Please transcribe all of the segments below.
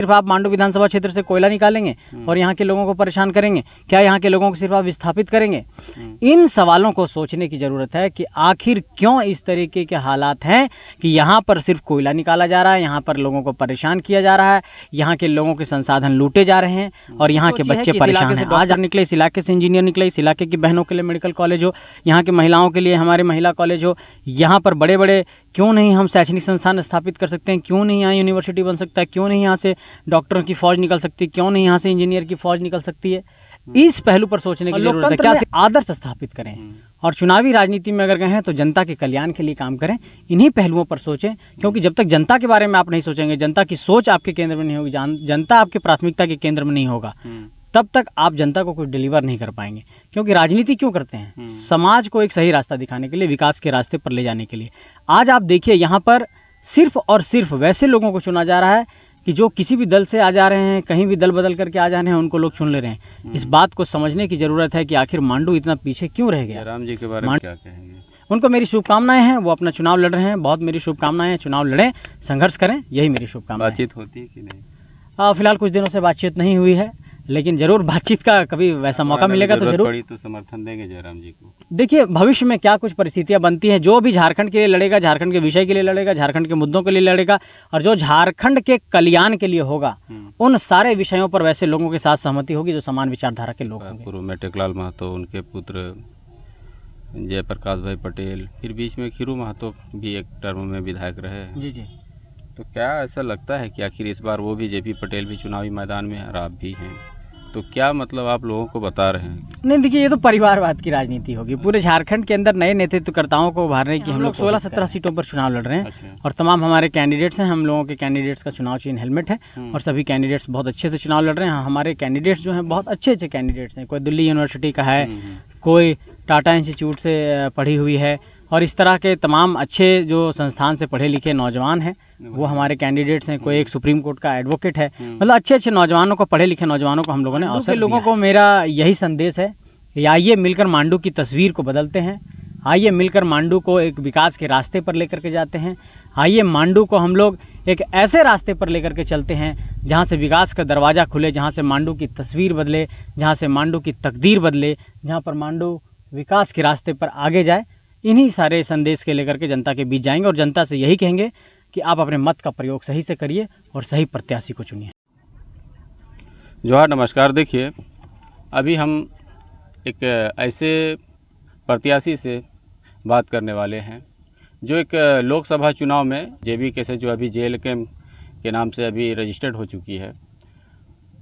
सिर्फ आप मांडू विधानसभा क्षेत्र से कोयला निकालेंगे और यहाँ के लोगों को परेशान करेंगे? क्या यहाँ के लोगों को सिर्फ आप विस्थापित करेंगे? इन सवालों को सोचने की ज़रूरत है कि आखिर क्यों इस तरीके के हालात हैं कि यहाँ पर सिर्फ कोयला निकाला जा रहा है, यहाँ पर लोगों को परेशान किया जा रहा है, यहाँ के लोगों के संसाधन लूटे जा रहे हैं और यहाँ के बच्चे परेशान हैं। आज निकले इस इलाके से इंजीनियर निकले, इस इलाके की बहनों के लिए मेडिकल कॉलेज हो, यहाँ के महिलाओं के लिए हमारे महिला कॉलेज हो, यहाँ पर बड़े बड़े क्यों नहीं हम शैक्षणिक संस्थान स्थापित कर सकते हैं? क्यों नहीं यहाँ यूनिवर्सिटी बन सकता है? क्यों नहीं यहाँ से डॉक्टरों की फौज निकल सकती है? क्यों नहीं यहाँ से इंजीनियर की फौज निकल सकती है? इस पहलू पर सोचने की जरूरत है। क्या आदर्श स्थापित करें और चुनावी राजनीति में अगर गए हैं तो जनता के कल्याण के लिए काम करें। इन्हीं पहलुओं पर सोचें, क्योंकि जब तक जनता के बारे में आप नहीं सोचेंगे, जनता की सोच आपके केंद्र में नहीं होगी, जनता आपके प्राथमिकता के केंद्र में नहीं होगा, तब तक आप जनता को कुछ डिलीवर नहीं कर पाएंगे। क्योंकि राजनीति क्यों करते हैं? समाज को एक सही रास्ता दिखाने के लिए, विकास के रास्ते पर ले जाने के लिए। आज आप देखिए यहाँ पर सिर्फ और सिर्फ वैसे लोगों को चुना जा रहा है कि जो किसी भी दल से आ जा रहे हैं, कहीं भी दल बदल करके आ जा रहे हैं, उनको लोग चुन ले रहे हैं। इस बात को समझने की ज़रूरत है कि आखिर मांडू इतना पीछे क्यों रह गया। राम जी के बारे में क्या कहेंगे? उनको मेरी शुभकामनाएं हैं, वो अपना चुनाव लड़ रहे हैं, बहुत मेरी शुभकामनाएं हैं। चुनाव लड़ें, संघर्ष करें, यही मेरी शुभकामनाएं। बातचीत होती है कि नहीं? फिलहाल कुछ दिनों से बातचीत नहीं हुई है, लेकिन जरूर बातचीत का कभी वैसा मौका मिलेगा तो जरूर। पड़ी तो समर्थन देंगे जयराम जी को? देखिए, भविष्य में क्या कुछ परिस्थितियां बनती हैं, जो भी झारखंड के लिए लड़ेगा, झारखंड के विषय के लिए लड़ेगा, झारखंड के मुद्दों के लिए लड़ेगा और जो झारखंड के कल्याण के लिए होगा, उन सारे विषयों पर वैसे लोगों के साथ सहमति होगी जो समान विचारधारा के लोग होंगे। पूर्व में टेकलाल महतो, उनके पुत्र जयप्रकाश भाई पटेल, फिर बीच में खीरू महतो भी एक टर्म में विधायक रहे। जी जी। तो क्या ऐसा लगता है कि आखिर इस बार वो भी जेपी पटेल भी चुनावी मैदान में और आप भी हैं, तो क्या मतलब आप लोगों को बता रहे हैं? नहीं, देखिए, ये तो परिवारवाद की राजनीति होगी। पूरे झारखंड के अंदर नए नेतृत्वकर्ताओं को उभारने की हम लोग 16-17 सीटों पर चुनाव लड़ रहे हैं। अच्छा। और तमाम हमारे कैंडिडेट्स हैं, हम लोगों के कैंडिडेट्स का चुनाव चिन्ह हेलमेट है और सभी कैंडिडेट्स बहुत अच्छे से चुनाव लड़ रहे हैं। हमारे कैंडिडेट्स जो हैं बहुत अच्छे अच्छे कैंडिडेट्स हैं। कोई दिल्ली यूनिवर्सिटी का है, कोई टाटा इंस्टीट्यूट से पढ़ी हुई है और इस तरह के तमाम अच्छे जो संस्थान से पढ़े लिखे नौजवान हैं वो हमारे कैंडिडेट्स हैं। कोई एक सुप्रीम कोर्ट का एडवोकेट है। मतलब अच्छे अच्छे नौजवानों को, पढ़े लिखे नौजवानों को हम लोगों ने अवसर दिया। लोगों को मेरा यही संदेश है कि आइए मिलकर मांडू की तस्वीर को बदलते हैं, आइए मिलकर मांडू को एक विकास के रास्ते पर लेकर के जाते हैं, आइए मांडू को हम लोग एक ऐसे रास्ते पर लेकर के चलते हैं जहाँ से विकास का दरवाज़ा खुले, जहाँ से मांडू की तस्वीर बदले, जहाँ से मांडू की तकदीर बदले, जहाँ पर मांडू विकास के रास्ते पर आगे जाए। इन्हीं सारे संदेश के लेकर के जनता के बीच जाएंगे और जनता से यही कहेंगे कि आप अपने मत का प्रयोग सही से करिए और सही प्रत्याशी को चुनिए। जोहार, नमस्कार। देखिए, अभी हम एक ऐसे प्रत्याशी से बात करने वाले हैं जो एक लोकसभा चुनाव में जेबी के से जो अभी जेल के नाम से अभी रजिस्टर्ड हो चुकी है,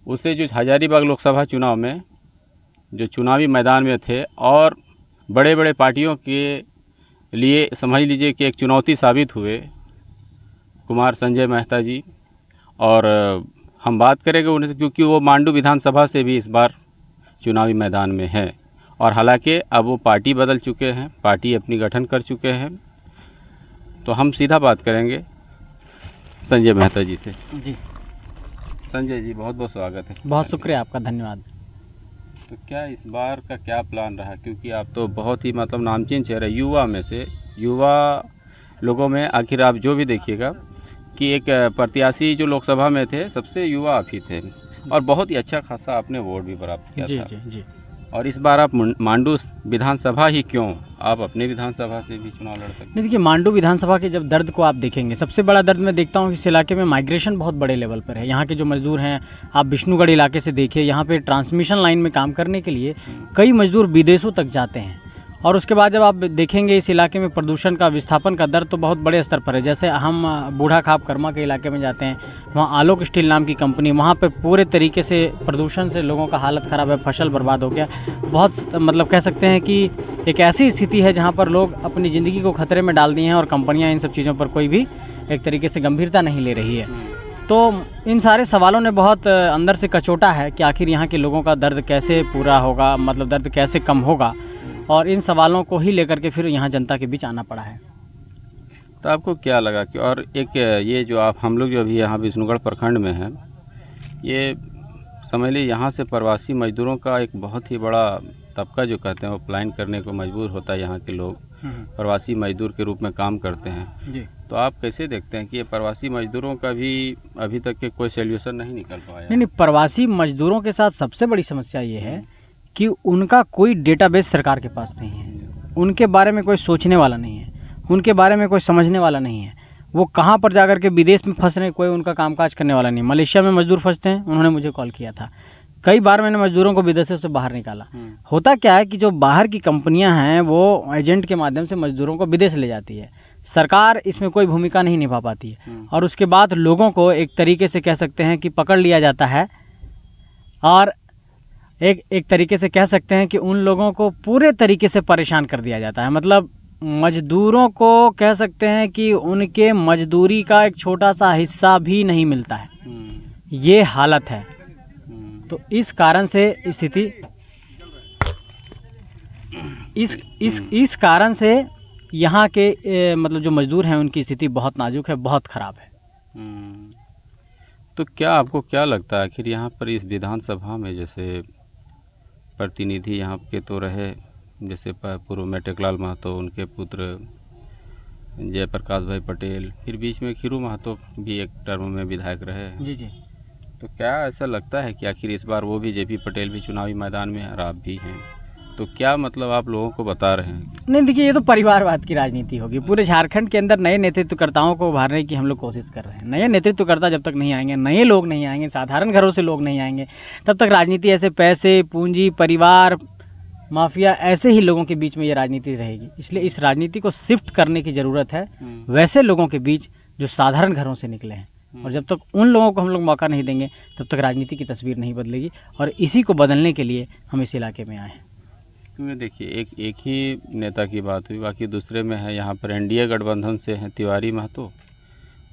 उससे जो हजारीबाग लोकसभा चुनाव में जो चुनावी मैदान में थे और बड़े बड़े पार्टियों के लिए समझ लीजिए कि एक चुनौती साबित हुए, कुमार संजय मेहता जी। और हम बात करेंगे उन्हें क्योंकि वो मांडू विधानसभा से भी इस बार चुनावी मैदान में है और हालांकि अब वो पार्टी बदल चुके हैं, पार्टी अपनी गठन कर चुके हैं। तो हम सीधा बात करेंगे संजय मेहता जी से। जी संजय जी, बहुत बहुत स्वागत है। बहुत शुक्रिया आपका, धन्यवाद। तो क्या इस बार का क्या प्लान रहा, क्योंकि आप तो बहुत ही मतलब नामचीन चेहरे युवा में से, युवा लोगों में आखिर आप जो भी देखिएगा कि एक प्रत्याशी जो लोकसभा में थे सबसे युवा आप ही थे और बहुत ही अच्छा खासा आपने वोट भी प्राप्त किया था। जी जी। और इस बार आप मांडू विधानसभा ही क्यों, आप अपने विधानसभा से भी चुनाव लड़ सकते हैं। नहीं, देखिए, मांडू विधानसभा के जब दर्द को आप देखेंगे, सबसे बड़ा दर्द मैं देखता हूँ कि इस इलाके में माइग्रेशन बहुत बड़े लेवल पर है। यहाँ के जो मजदूर हैं, आप विष्णुगढ़ इलाके से देखिए, यहाँ पे ट्रांसमिशन लाइन में काम करने के लिए कई मजदूर विदेशों तक जाते हैं। और उसके बाद जब आप देखेंगे इस इलाके में प्रदूषण का, विस्थापन का दर तो बहुत बड़े स्तर पर है। जैसे हम बूढ़ा खाप कर्मा के इलाके में जाते हैं, वहाँ आलोक स्टील नाम की कंपनी, वहाँ पे पूरे तरीके से प्रदूषण से लोगों का हालत ख़राब है, फसल बर्बाद हो गया। बहुत मतलब कह सकते हैं कि एक ऐसी स्थिति है जहाँ पर लोग अपनी ज़िंदगी को खतरे में डाल दिए हैं और कंपनियाँ इन सब चीज़ों पर कोई भी एक तरीके से गंभीरता नहीं ले रही है। तो इन सारे सवालों ने बहुत अंदर से कचोटा है कि आखिर यहाँ के लोगों का दर्द कैसे पूरा होगा, मतलब दर्द कैसे कम होगा। और इन सवालों को ही लेकर के फिर यहाँ जनता के बीच आना पड़ा है। तो आपको क्या लगा कि और एक ये जो आप हम लोग जो अभी यहाँ विष्णुगढ़ प्रखंड में हैं, ये समझ लीजिए यहाँ से प्रवासी मजदूरों का एक बहुत ही बड़ा तबका जो कहते हैं वो पलायन करने को मजबूर होता है यहाँ के लोग। प्रवासी मजदूर के रूप में काम करते हैं जी। तो आप कैसे देखते हैं कि ये प्रवासी मजदूरों का भी अभी तक के कोई सोल्यूशन नहीं निकल पाया? नहीं, प्रवासी मजदूरों के साथ सबसे बड़ी समस्या ये है कि उनका कोई डेटाबेस सरकार के पास नहीं है, उनके बारे में कोई सोचने वाला नहीं है, उनके बारे में कोई समझने वाला नहीं है। वो कहाँ पर जाकर के विदेश में फंस रहे हैं, कोई उनका कामकाज करने वाला नहीं। मलेशिया में मजदूर फंसते हैं, उन्होंने मुझे कॉल किया था, कई बार मैंने मजदूरों को विदेशों से बाहर निकाला। होता क्या है कि जो बाहर की कंपनियां हैं वो एजेंट के माध्यम से मजदूरों को विदेश ले जाती है, सरकार इसमें कोई भूमिका नहीं निभा पाती है, और उसके बाद लोगों को एक तरीके से कह सकते हैं कि पकड़ लिया जाता है, और एक तरीके से कह सकते हैं कि उन लोगों को पूरे तरीके से परेशान कर दिया जाता है। मतलब मजदूरों को कह सकते हैं कि उनके मजदूरी का एक छोटा सा हिस्सा भी नहीं मिलता है, ये हालत है। तो इस कारण से स्थिति इस कारण से यहाँ के मतलब जो मजदूर हैं उनकी स्थिति बहुत नाजुक है, बहुत ख़राब है। तो क्या आपको क्या लगता है आखिर यहाँ पर इस विधानसभा में जैसे प्रतिनिधि यहाँ के तो रहे, जैसे पूर्व में टेकलाल महतो, उनके पुत्र जयप्रकाश भाई पटेल, फिर बीच में खीरू महतो भी एक टर्म में विधायक रहे। जी जी। तो क्या ऐसा लगता है कि आखिर इस बार वो भी जेपी पटेल भी चुनावी मैदान में है और आप भी हैं, तो क्या मतलब आप लोगों को बता रहे हैं? नहीं देखिए, ये तो परिवारवाद की राजनीति होगी। पूरे झारखंड के अंदर नए नेतृत्वकर्ताओं को उभारने की हम लोग कोशिश कर रहे हैं। नए नेतृत्वकर्ता जब तक नहीं आएंगे, नए लोग नहीं आएंगे, साधारण घरों से लोग नहीं आएंगे, तब तक राजनीति ऐसे पैसे, पूंजी, परिवार, माफिया, ऐसे ही लोगों के बीच में ये राजनीति रहेगी। इसलिए इस राजनीति को शिफ्ट करने की ज़रूरत है वैसे लोगों के बीच जो साधारण घरों से निकले हैं, और जब तक उन लोगों को हम लोग मौका नहीं देंगे तब तक राजनीति की तस्वीर नहीं बदलेगी, और इसी को बदलने के लिए हम इस इलाके में आए हैं। क्योंकि देखिए एक ही नेता की बात हुई, बाकी दूसरे में है यहाँ पर एनडीए गठबंधन से हैं तिवारी महतो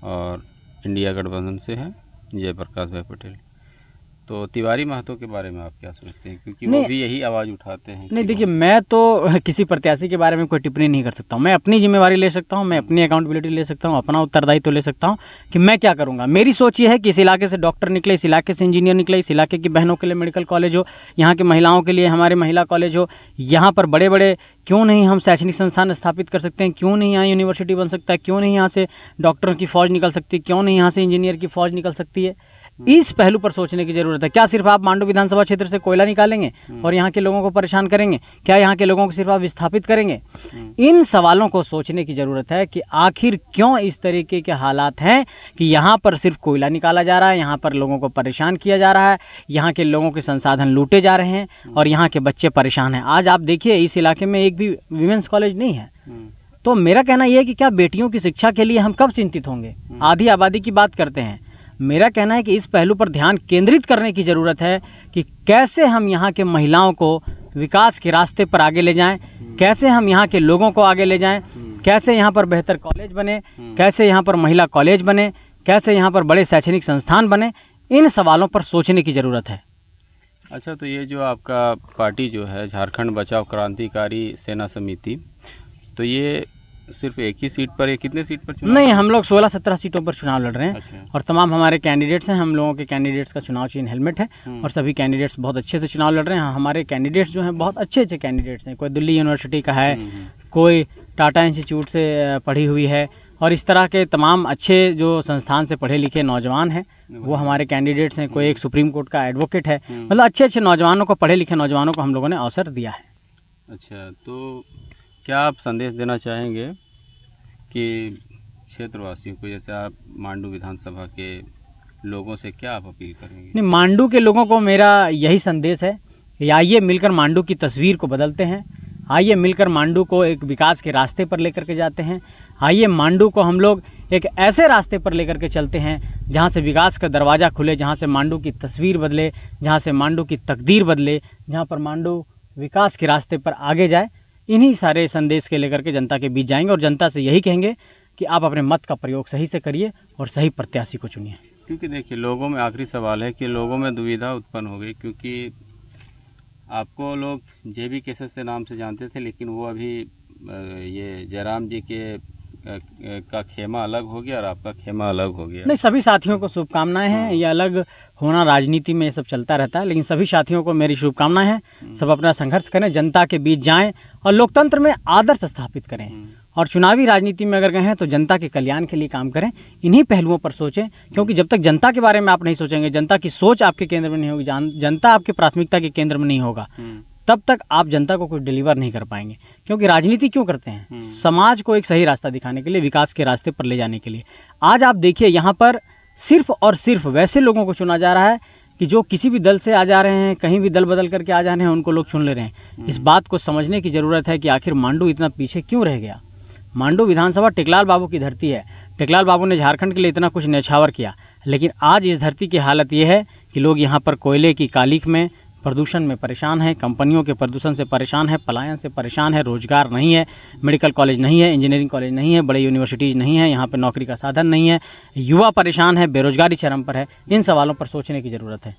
और इंडिया गठबंधन से हैं जयप्रकाश भाई पटेल। तो तिवारी महतो के बारे में आप क्या सोचते हैं, क्योंकि वो भी यही आवाज़ उठाते हैं? नहीं देखिए, मैं तो किसी प्रत्याशी के बारे में कोई टिप्पणी नहीं कर सकता हूँ। मैं अपनी जिम्मेवारी ले सकता हूँ, मैं अपनी अकाउंटेबिलिटी ले सकता हूँ, अपना उत्तरदायित्व ले सकता हूँ कि मैं क्या करूँगा। मेरी सोच ये है कि इस इलाके से डॉक्टर निकले, इस इलाके से इंजीनियर निकले, इस इलाके की बहनों के लिए मेडिकल कॉलेज हो, यहाँ की महिलाओं के लिए हमारे महिला कॉलेज हो, यहाँ पर बड़े बड़े क्यों नहीं हम शैक्षणिक संस्थान स्थापित कर सकते हैं, क्यों नहीं यहाँ यूनिवर्सिटी बन सकता है, क्यों नहीं यहाँ से डॉक्टरों की फ़ौज निकल सकती है, क्यों नहीं यहाँ से इंजीनियर की फ़ौज निकल सकती है। इस पहलू पर सोचने की जरूरत है। क्या सिर्फ आप मांडू विधानसभा क्षेत्र से कोयला निकालेंगे और यहाँ के लोगों को परेशान करेंगे? क्या यहाँ के लोगों को सिर्फ आप विस्थापित करेंगे? इन सवालों को सोचने की जरूरत है कि आखिर क्यों इस तरीके के हालात हैं कि यहाँ पर सिर्फ कोयला निकाला जा रहा है, यहाँ पर लोगों को परेशान किया जा रहा है, यहाँ के लोगों के संसाधन लूटे जा रहे हैं और यहाँ के बच्चे परेशान हैं। आज आप देखिए, इस इलाके में एक भी विमेंस कॉलेज नहीं है। तो मेरा कहना यह है कि क्या बेटियों की शिक्षा के लिए हम कब चिंतित होंगे? आधी आबादी की बात करते हैं। मेरा कहना है कि इस पहलू पर ध्यान केंद्रित करने की ज़रूरत है कि कैसे हम यहाँ के महिलाओं को विकास के रास्ते पर आगे ले जाएं, कैसे हम यहाँ के लोगों को आगे ले जाएं, कैसे यहाँ पर बेहतर कॉलेज बने, कैसे यहाँ पर महिला कॉलेज बने, कैसे यहाँ पर बड़े शैक्षणिक संस्थान बने। इन सवालों पर सोचने की ज़रूरत है। अच्छा, तो ये जो आपका पार्टी जो है झारखंड बचाओ क्रांतिकारी सेना समिति, तो ये सिर्फ एक ही सीट पर है? कितने सीट पर चुनाव? नहीं, हम लोग 16-17 सीटों पर चुनाव लड़ रहे हैं। अच्छा। और तमाम हमारे कैंडिडेट्स हैं। हम लोगों के कैंडिडेट्स का चुनाव चिन्ह हेलमेट है और सभी कैंडिडेट्स बहुत अच्छे से चुनाव लड़ रहे हैं। हमारे कैंडिडेट्स जो हैं बहुत अच्छे अच्छे कैंडिडेट्स हैं। कोई दिल्ली यूनिवर्सिटी का है, कोई टाटा इंस्टीट्यूट से पढ़ी हुई है, और इस तरह के तमाम अच्छे जो संस्थान से पढ़े लिखे नौजवान हैं वो हमारे कैंडिडेट्स हैं। कोई एक सुप्रीम कोर्ट का एडवोकेट है। मतलब अच्छे अच्छे नौजवानों को, पढ़े लिखे नौजवानों को हम लोगों ने अवसर दिया है। अच्छा, तो क्या आप संदेश देना चाहेंगे कि क्षेत्रवासियों को, जैसे आप मांडू विधानसभा के लोगों से क्या आप अपील करेंगे? नहीं, मांडू के लोगों को मेरा यही संदेश है कि आइए मिलकर मांडू की तस्वीर को बदलते हैं। आइए मिलकर मांडू को एक विकास के रास्ते पर लेकर के जाते हैं। आइए मांडू को हम लोग एक ऐसे रास्ते पर लेकर के चलते हैं जहां से विकास का दरवाज़ा खुले, जहां से मांडू की तस्वीर बदले, जहां से मांडू की तकदीर बदले, जहां पर मांडू विकास के रास्ते पर आगे जाए। इन्हीं सारे संदेश के लेकर के जनता के बीच जाएंगे और जनता से यही कहेंगे कि आप अपने मत का प्रयोग सही से करिए और सही प्रत्याशी को चुनिए। क्योंकि देखिए, लोगों में आखिरी सवाल है कि लोगों में दुविधा उत्पन्न हो गई, क्योंकि आपको लोग जेबी केसस के नाम से जानते थे, लेकिन वो अभी ये जयराम जी के का खेमा अलग हो गया और आपका खेमा अलग हो गया। नहीं, सभी साथियों को शुभकामनाएं हैं। ये अलग होना राजनीति में ये सब चलता रहता है, लेकिन सभी साथियों को मेरी शुभकामनाएं हैं। सब अपना संघर्ष करें, जनता के बीच जाएं और लोकतंत्र में आदर्श स्थापित करें। और चुनावी राजनीति में अगर गए हैं तो जनता के कल्याण के लिए काम करें। इन्हीं पहलुओं पर सोचें, क्योंकि जब तक जनता के बारे में आप नहीं सोचेंगे, जनता की सोच आपके केंद्र में नहीं होगी, जनता आपकी प्राथमिकता के केंद्र में नहीं होगा, तब तक आप जनता को कुछ डिलीवर नहीं कर पाएंगे। क्योंकि राजनीति क्यों करते हैं? समाज को एक सही रास्ता दिखाने के लिए, विकास के रास्ते पर ले जाने के लिए। आज आप देखिए, यहाँ पर सिर्फ और सिर्फ वैसे लोगों को चुना जा रहा है कि जो किसी भी दल से आ जा रहे हैं, कहीं भी दल बदल करके आ जा रहे हैं, उनको लोग चुन ले रहे हैं। इस बात को समझने की ज़रूरत है कि आखिर मांडू इतना पीछे क्यों रह गया। मांडू विधानसभा टेकलाल बाबू की धरती है। टेकलाल बाबू ने झारखंड के लिए इतना कुछ न्यौछावर किया, लेकिन आज इस धरती की हालत ये है कि लोग यहाँ पर कोयले की कालिख में, प्रदूषण में परेशान है, कंपनियों के प्रदूषण से परेशान है, पलायन से परेशान है, रोजगार नहीं है, मेडिकल कॉलेज नहीं है, इंजीनियरिंग कॉलेज नहीं है, बड़े यूनिवर्सिटीज़ नहीं है, यहाँ पर नौकरी का साधन नहीं है, युवा परेशान है, बेरोजगारी चरम पर है। इन सवालों पर सोचने की ज़रूरत है।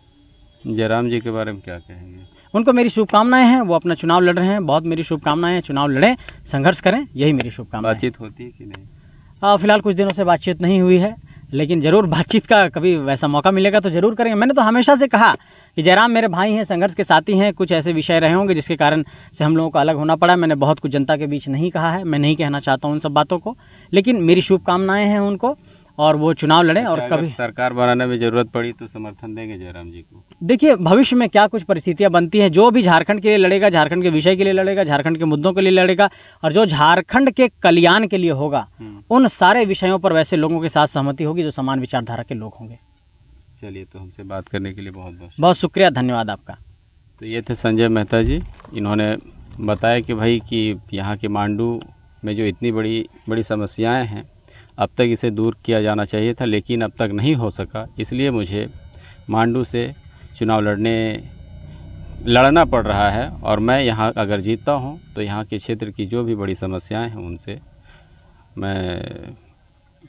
जयराम जी के बारे में क्या कहेंगे? उनको मेरी शुभकामनाएं हैं। वो अपना चुनाव लड़ रहे हैं, बहुत मेरी शुभकामनाएं हैं। चुनाव लड़ें, संघर्ष करें, यही मेरी शुभकामनाएं। बातचीत होती है कि नहीं? फिलहाल कुछ दिनों से बातचीत नहीं हुई है, लेकिन ज़रूर बातचीत का कभी वैसा मौका मिलेगा तो ज़रूर करेंगे। मैंने तो हमेशा से कहा कि जयराम मेरे भाई हैं, संघर्ष के साथी हैं। कुछ ऐसे विषय रहे होंगे जिसके कारण से हम लोगों को अलग होना पड़ा। मैंने बहुत कुछ जनता के बीच नहीं कहा है, मैं नहीं कहना चाहता हूँ उन सब बातों को, लेकिन मेरी शुभकामनाएं हैं उनको, और वो चुनाव लड़ें। और कभी सरकार बनाने में ज़रूरत पड़ी तो समर्थन देंगे जयराम जी को? देखिए, भविष्य में क्या कुछ परिस्थितियां बनती हैं, जो भी झारखंड के लिए लड़ेगा, झारखंड के विषय के लिए लड़ेगा, झारखंड के मुद्दों के लिए लड़ेगा, और जो झारखंड के कल्याण के लिए होगा, उन सारे विषयों पर वैसे लोगों के साथ सहमति होगी जो समान विचारधारा के लोग होंगे। चलिए, तो हमसे बात करने के लिए बहुत बहुत शुक्रिया, धन्यवाद आपका। तो ये थे संजय मेहता जी। इन्होंने बताया कि भाई कि यहाँ के मांडू में जो इतनी बड़ी समस्याएं हैं, अब तक इसे दूर किया जाना चाहिए था, लेकिन अब तक नहीं हो सका। इसलिए मुझे मांडू से चुनाव लड़ना पड़ रहा है, और मैं यहाँ अगर जीतता हूँ तो यहाँ के क्षेत्र की जो भी बड़ी समस्याएं हैं उनसे मैं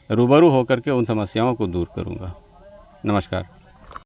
रूबरू होकर के उन समस्याओं को दूर करूँगा। नमस्कार।